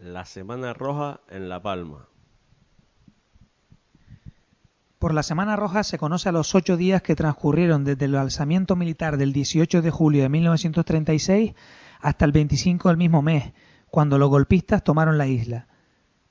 La Semana Roja en La Palma. Por la Semana Roja se conoce a los 8 días que transcurrieron desde el alzamiento militar del 18 de julio de 1936 hasta el 25 del mismo mes, cuando los golpistas tomaron la isla.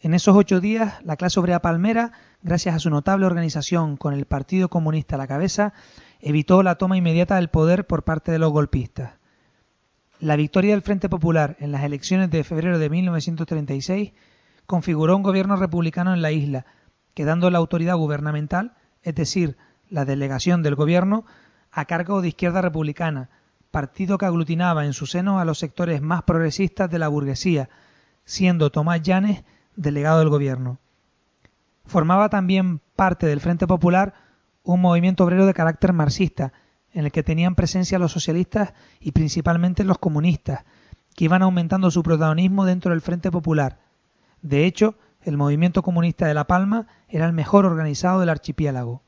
En esos 8 días, la clase obrera palmera, gracias a su notable organización con el Partido Comunista a la cabeza, evitó la toma inmediata del poder por parte de los golpistas. La victoria del Frente Popular en las elecciones de febrero de 1936 configuró un gobierno republicano en la isla, quedando la autoridad gubernamental, es decir, la delegación del gobierno, a cargo de Izquierda Republicana, partido que aglutinaba en su seno a los sectores más progresistas de la burguesía, siendo Tomás Llanes delegado del gobierno. Formaba también parte del Frente Popular un movimiento obrero de carácter marxista, en el que tenían presencia los socialistas y principalmente los comunistas, que iban aumentando su protagonismo dentro del Frente Popular. De hecho, el movimiento comunista de La Palma era el mejor organizado del archipiélago.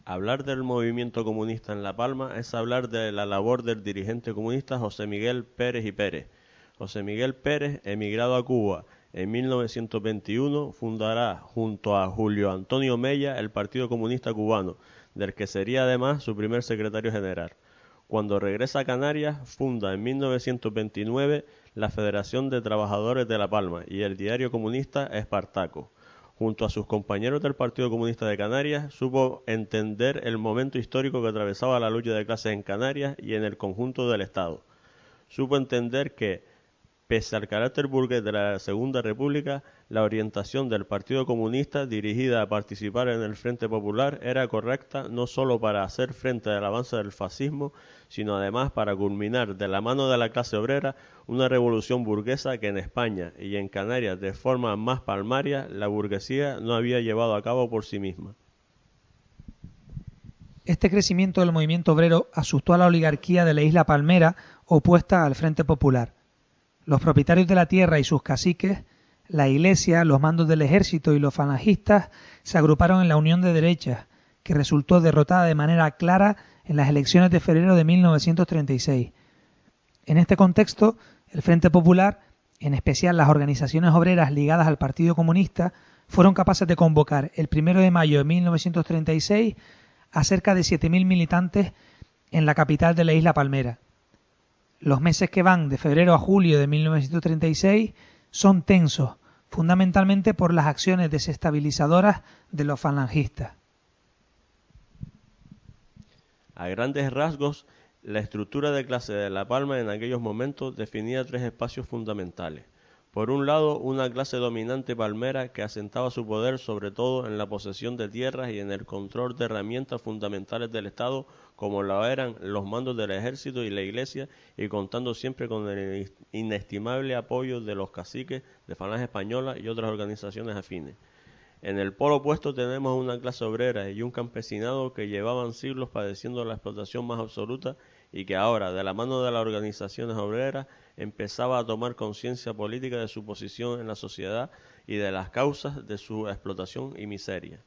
Hablar del movimiento comunista en La Palma es hablar de la labor del dirigente comunista José Miguel Pérez y Pérez. José Miguel Pérez, emigrado a Cuba en 1921, fundará junto a Julio Antonio Mella el Partido Comunista Cubano, del que sería además su primer secretario general. Cuando regresa a Canarias, funda en 1929 la Federación de Trabajadores de La Palma y el diario comunista Espartaco. Junto a sus compañeros del Partido Comunista de Canarias, supo entender el momento histórico que atravesaba la lucha de clases en Canarias y en el conjunto del Estado. Supo entender que, pese al carácter burgués de la Segunda República, la orientación del Partido Comunista dirigida a participar en el Frente Popular era correcta no solo para hacer frente al avance del fascismo, sino además para culminar de la mano de la clase obrera una revolución burguesa que en España y en Canarias de forma más palmaria la burguesía no había llevado a cabo por sí misma. Este crecimiento del movimiento obrero asustó a la oligarquía de la isla palmera opuesta al Frente Popular. Los propietarios de la tierra y sus caciques, la iglesia, los mandos del ejército y los falangistas se agruparon en la Unión de Derechas, que resultó derrotada de manera clara en las elecciones de febrero de 1936. En este contexto, el Frente Popular, en especial las organizaciones obreras ligadas al Partido Comunista, fueron capaces de convocar el 1 de mayo de 1936 a cerca de 7.000 militantes en la capital de la isla palmera. Los meses que van de febrero a julio de 1936 son tensos, fundamentalmente por las acciones desestabilizadoras de los falangistas. A grandes rasgos, la estructura de clase de La Palma en aquellos momentos definía 3 espacios fundamentales. Por un lado, una clase dominante palmera que asentaba su poder sobre todo en la posesión de tierras y en el control de herramientas fundamentales del Estado, como lo eran los mandos del ejército y la iglesia, y contando siempre con el inestimable apoyo de los caciques de Falange Española y otras organizaciones afines. En el polo opuesto tenemos una clase obrera y un campesinado que llevaban siglos padeciendo la explotación más absoluta y que ahora, de la mano de las organizaciones obreras, empezaba a tomar conciencia política de su posición en la sociedad y de las causas de su explotación y miseria.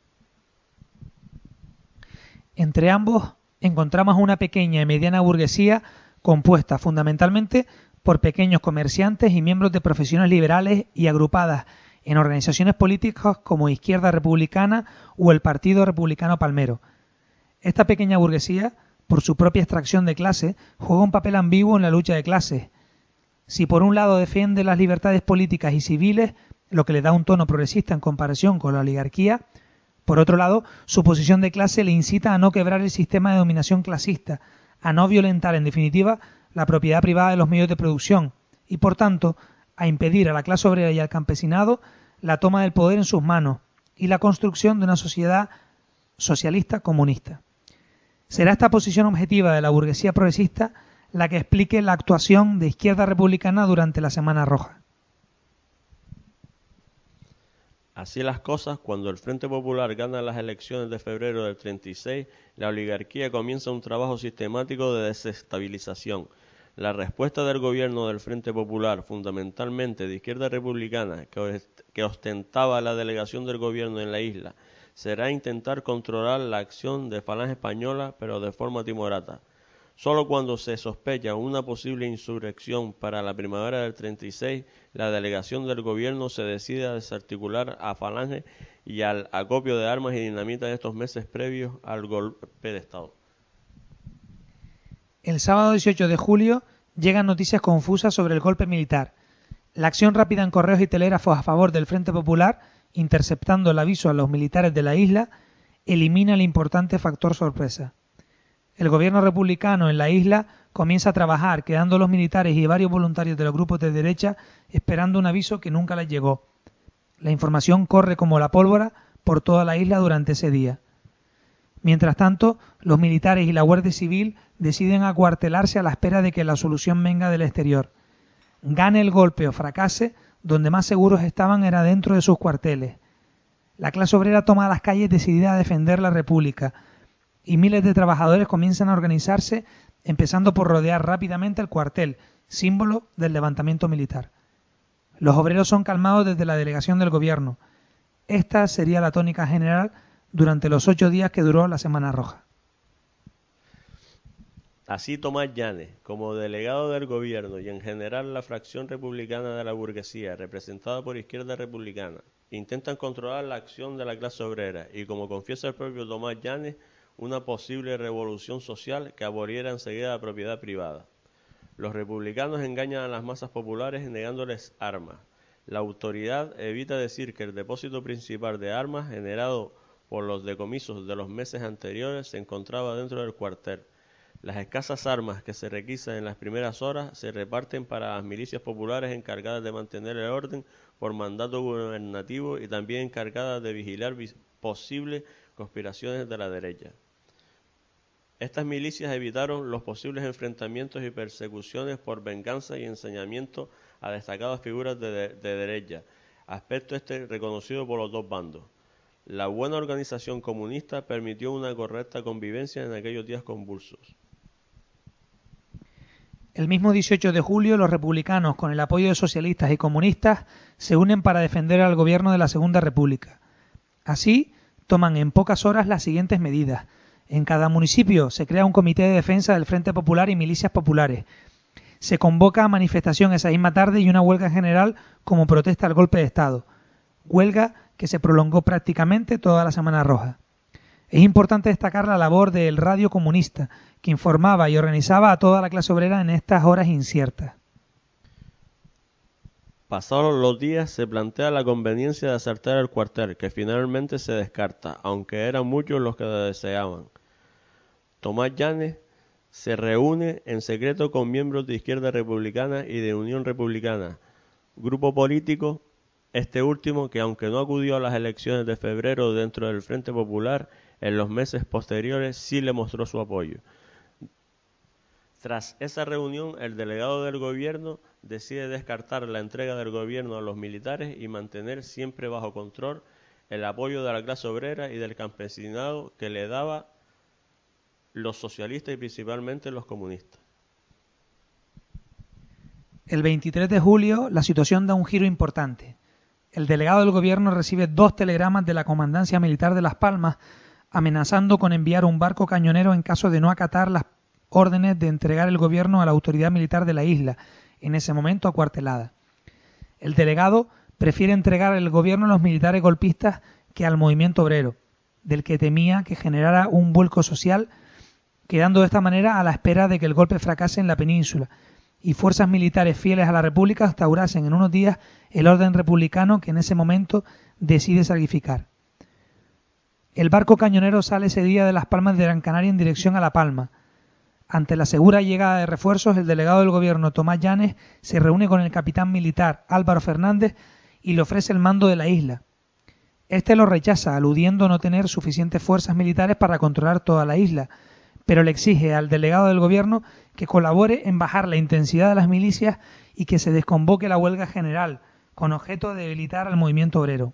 Entre ambos encontramos una pequeña y mediana burguesía compuesta fundamentalmente por pequeños comerciantes y miembros de profesiones liberales y agrupadas en organizaciones políticas como Izquierda Republicana o el Partido Republicano Palmero. Esta pequeña burguesía, por su propia extracción de clase, juega un papel ambiguo en la lucha de clases. Si por un lado defiende las libertades políticas y civiles, lo que le da un tono progresista en comparación con la oligarquía, por otro lado, su posición de clase le incita a no quebrar el sistema de dominación clasista, a no violentar, en definitiva, la propiedad privada de los medios de producción y, por tanto, a impedir a la clase obrera y al campesinado la toma del poder en sus manos y la construcción de una sociedad socialista comunista. Será esta posición objetiva de la burguesía progresista la que explique la actuación de Izquierda Republicana durante la Semana Roja. Así las cosas, cuando el Frente Popular gana las elecciones de febrero del 36, la oligarquía comienza un trabajo sistemático de desestabilización. La respuesta del gobierno del Frente Popular, fundamentalmente de Izquierda Republicana, que ostentaba la delegación del gobierno en la isla, será intentar controlar la acción de Falange Española, pero de forma timorata. Solo cuando se sospecha una posible insurrección para la primavera del 36, la delegación del gobierno se decide a desarticular a Falange y al acopio de armas y dinamita en estos meses previos al golpe de Estado. El sábado 18 de julio llegan noticias confusas sobre el golpe militar. La acción rápida en correos y telégrafos a favor del Frente Popular, interceptando el aviso a los militares de la isla, elimina el importante factor sorpresa. El gobierno republicano en la isla comienza a trabajar, quedando los militares y varios voluntarios de los grupos de derecha esperando un aviso que nunca les llegó. La información corre como la pólvora por toda la isla durante ese día. Mientras tanto, los militares y la Guardia Civil deciden acuartelarse a la espera de que la solución venga del exterior. Gane el golpe o fracase, donde más seguros estaban era dentro de sus cuarteles. La clase obrera toma las calles decidida a defender la República, y miles de trabajadores comienzan a organizarse, empezando por rodear rápidamente el cuartel, símbolo del levantamiento militar. Los obreros son calmados desde la delegación del gobierno. Esta sería la tónica general durante los 8 días que duró la Semana Roja. Así Tomás Llanes, como delegado del gobierno y en general la fracción republicana de la burguesía, representada por Izquierda Republicana, intentan controlar la acción de la clase obrera y, como confiesa el propio Tomás Llanes, una posible revolución social que aboliera enseguida la propiedad privada. Los republicanos engañan a las masas populares negándoles armas. La autoridad evita decir que el depósito principal de armas generado por los decomisos de los meses anteriores se encontraba dentro del cuartel. Las escasas armas que se requisan en las primeras horas se reparten para las milicias populares encargadas de mantener el orden por mandato gubernativo y también encargadas de vigilar posibles conspiraciones de la derecha. Estas milicias evitaron los posibles enfrentamientos y persecuciones por venganza y ensañamiento a destacadas figuras de derecha, aspecto reconocido por los dos bandos. La buena organización comunista permitió una correcta convivencia en aquellos días convulsos. El mismo 18 de julio, los republicanos, con el apoyo de socialistas y comunistas, se unen para defender al gobierno de la Segunda República. Así, toman en pocas horas las siguientes medidas. En cada municipio se crea un comité de defensa del Frente Popular y milicias populares. Se convoca a manifestación esa misma tarde y una huelga general como protesta al golpe de Estado. Huelga que se prolongó prácticamente toda la Semana Roja. Es importante destacar la labor del Radio Comunista, que informaba y organizaba a toda la clase obrera en estas horas inciertas. Pasados los días se plantea la conveniencia de asaltar el cuartel, que finalmente se descarta, aunque eran muchos los que lo deseaban. Tomás Llanes se reúne en secreto con miembros de Izquierda Republicana y de Unión Republicana, grupo político, este último que aunque no acudió a las elecciones de febrero dentro del Frente Popular, en los meses posteriores sí le mostró su apoyo. Tras esa reunión, el delegado del gobierno decide descartar la entrega del gobierno a los militares y mantener siempre bajo control el apoyo de la clase obrera y del campesinado que le daba los socialistas y principalmente los comunistas. El 23 de julio, la situación da un giro importante. El delegado del gobierno recibe 2 telegramas de la Comandancia Militar de Las Palmas amenazando con enviar un barco cañonero en caso de no acatar las órdenes de entregar el gobierno a la autoridad militar de la isla, en ese momento acuartelada. El delegado prefiere entregar el gobierno a los militares golpistas que al movimiento obrero, del que temía que generara un vuelco social, quedando de esta manera a la espera de que el golpe fracase en la península y fuerzas militares fieles a la República instaurasen en unos días el orden republicano que en ese momento decide sacrificar. El barco cañonero sale ese día de Las Palmas de Gran Canaria en dirección a La Palma. Ante la segura llegada de refuerzos, el delegado del gobierno Tomás Llanes se reúne con el capitán militar Álvaro Fernández y le ofrece el mando de la isla. Este lo rechaza, aludiendo no tener suficientes fuerzas militares para controlar toda la isla, pero le exige al delegado del gobierno que colabore en bajar la intensidad de las milicias y que se desconvoque la huelga general, con objeto de debilitar al movimiento obrero.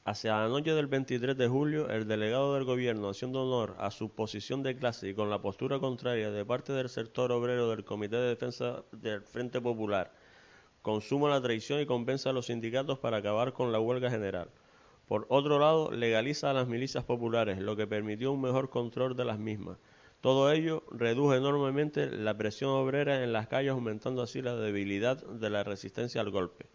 Hacia la noche del 23 de julio, el delegado del gobierno, haciendo honor a su posición de clase y con la postura contraria de parte del sector obrero del Comité de Defensa del Frente Popular, consuma la traición y convence a los sindicatos para acabar con la huelga general. Por otro lado, legaliza a las milicias populares, lo que permitió un mejor control de las mismas. Todo ello redujo enormemente la presión obrera en las calles, aumentando así la debilidad de la resistencia al golpe.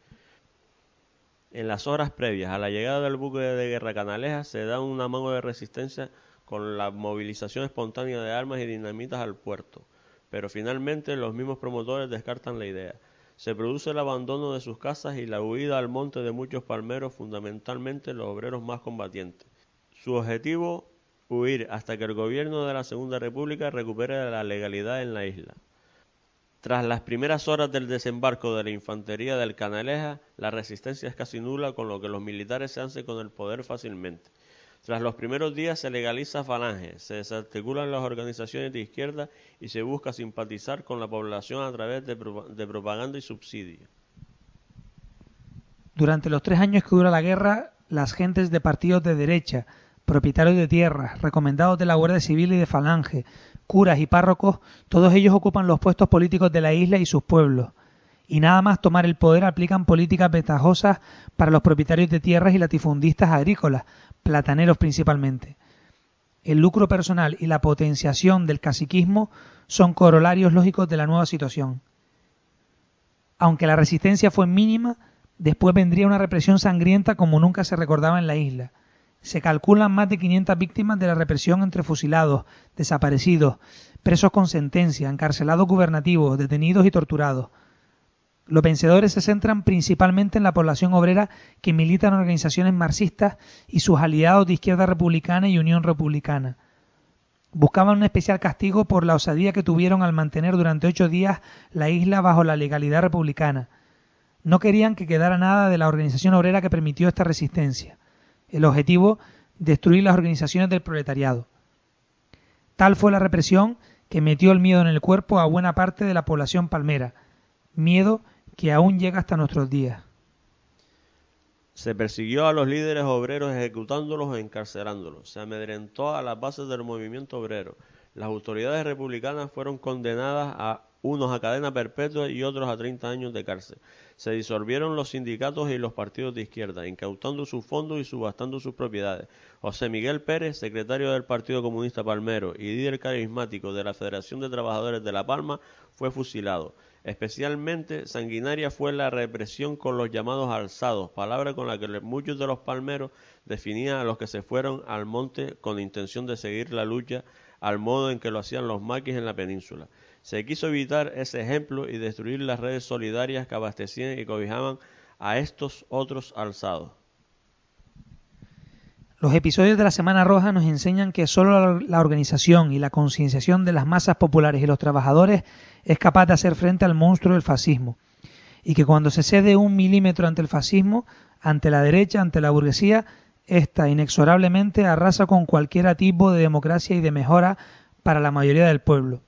En las horas previas a la llegada del buque de guerra Canalejas se da una mano de resistencia con la movilización espontánea de armas y dinamitas al puerto, pero finalmente los mismos promotores descartan la idea. Se produce el abandono de sus casas y la huida al monte de muchos palmeros, fundamentalmente los obreros más combatientes. Su objetivo, huir hasta que el gobierno de la Segunda República recupere la legalidad en la isla. Tras las primeras horas del desembarco de la infantería del Canalejas, la resistencia es casi nula, con lo que los militares se hacen con el poder fácilmente. Tras los primeros días se legaliza Falange, se desarticulan las organizaciones de izquierda y se busca simpatizar con la población a través de propaganda y subsidio. Durante los 3 años que dura la guerra, las gentes de partidos de derecha, propietarios de tierras, recomendados de la Guardia Civil y de Falange, curas y párrocos, todos ellos ocupan los puestos políticos de la isla y sus pueblos. Y nada más tomar el poder aplican políticas ventajosas para los propietarios de tierras y latifundistas agrícolas, plataneros principalmente. El lucro personal y la potenciación del caciquismo son corolarios lógicos de la nueva situación. Aunque la resistencia fue mínima, después vendría una represión sangrienta como nunca se recordaba en la isla. Se calculan más de 500 víctimas de la represión entre fusilados, desaparecidos, presos con sentencia, encarcelados gubernativos, detenidos y torturados. Los vencedores se centran principalmente en la población obrera que milita en organizaciones marxistas y sus aliados de Izquierda Republicana y Unión Republicana. Buscaban un especial castigo por la osadía que tuvieron al mantener durante 8 días la isla bajo la legalidad republicana. No querían que quedara nada de la organización obrera que permitió esta resistencia. El objetivo, destruir las organizaciones del proletariado. Tal fue la represión que metió el miedo en el cuerpo a buena parte de la población palmera, miedo que aún llega hasta nuestros días. Se persiguió a los líderes obreros ejecutándolos o encarcelándolos. Se amedrentó a las bases del movimiento obrero. Las autoridades republicanas fueron condenadas a unos a cadena perpetua y otros a 30 años de cárcel. Se disolvieron los sindicatos y los partidos de izquierda, incautando sus fondos y subastando sus propiedades. José Miguel Pérez, secretario del Partido Comunista Palmero y líder carismático de la Federación de Trabajadores de La Palma, fue fusilado. Especialmente sanguinaria fue la represión con los llamados alzados, palabra con la que muchos de los palmeros definían a los que se fueron al monte con intención de seguir la lucha al modo en que lo hacían los maquis en la península. Se quiso evitar ese ejemplo y destruir las redes solidarias que abastecían y cobijaban a estos otros alzados. Los episodios de la Semana Roja nos enseñan que solo la organización y la concienciación de las masas populares y los trabajadores es capaz de hacer frente al monstruo del fascismo, y que cuando se cede 1 milímetro ante el fascismo, ante la derecha, ante la burguesía, ésta inexorablemente arrasa con cualquier tipo de democracia y de mejora para la mayoría del pueblo.